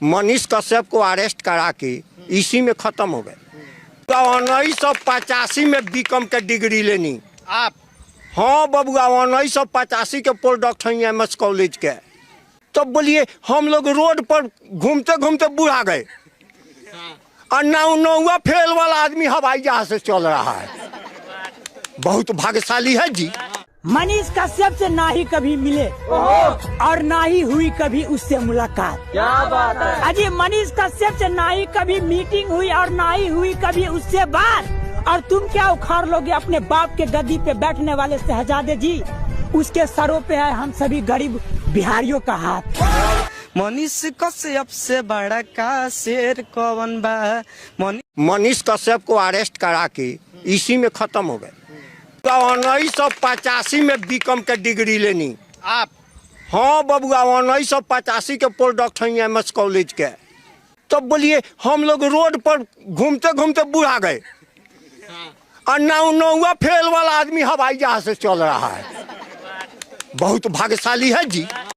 मनीष कश्यप को अरेस्ट करा के इसी में खत्म हो गए। 1985 में बीकॉम के डिग्री लेनी आप? हाँ बबुआ, 1985 के प्रोडक्ट हैं एमएस कॉलेज के। तो बोलिए हम लोग रोड पर घूमते घूमते बुढ़ा गए और नौवा फेल वाला आदमी हवाई जहाज से चल रहा है। बहुत भाग्यशाली है जी। मनीष कश्यप से ना ही कभी मिले और ना ही हुई कभी उससे मुलाकात। क्या बात है अजी, मनीष कश्यप से ना ही कभी मीटिंग हुई और ना ही हुई कभी उससे बात। और तुम क्या उखाड़ लोगे अपने बाप के गद्दी पे बैठने वाले शहजादे जी? उसके सरों पे है हम सभी गरीब बिहारियों का हाथ। मनीष कश्यप से बड़ा का शेर कौन बा? मनीष कश्यप को अरेस्ट करा के इसी में खत्म हो गए। 1985 में बीकॉम के डिग्री लेनी आप? हाँ बबुआ, 1985 के प्रोडक्ट हैं एमएस कॉलेज के। तो बोलिए हम लोग रोड पर घूमते घूमते बुढ़ा गए और नौवा फेल वाला आदमी हवाई जहाज से चल रहा है। बहुत भाग्यशाली है जी।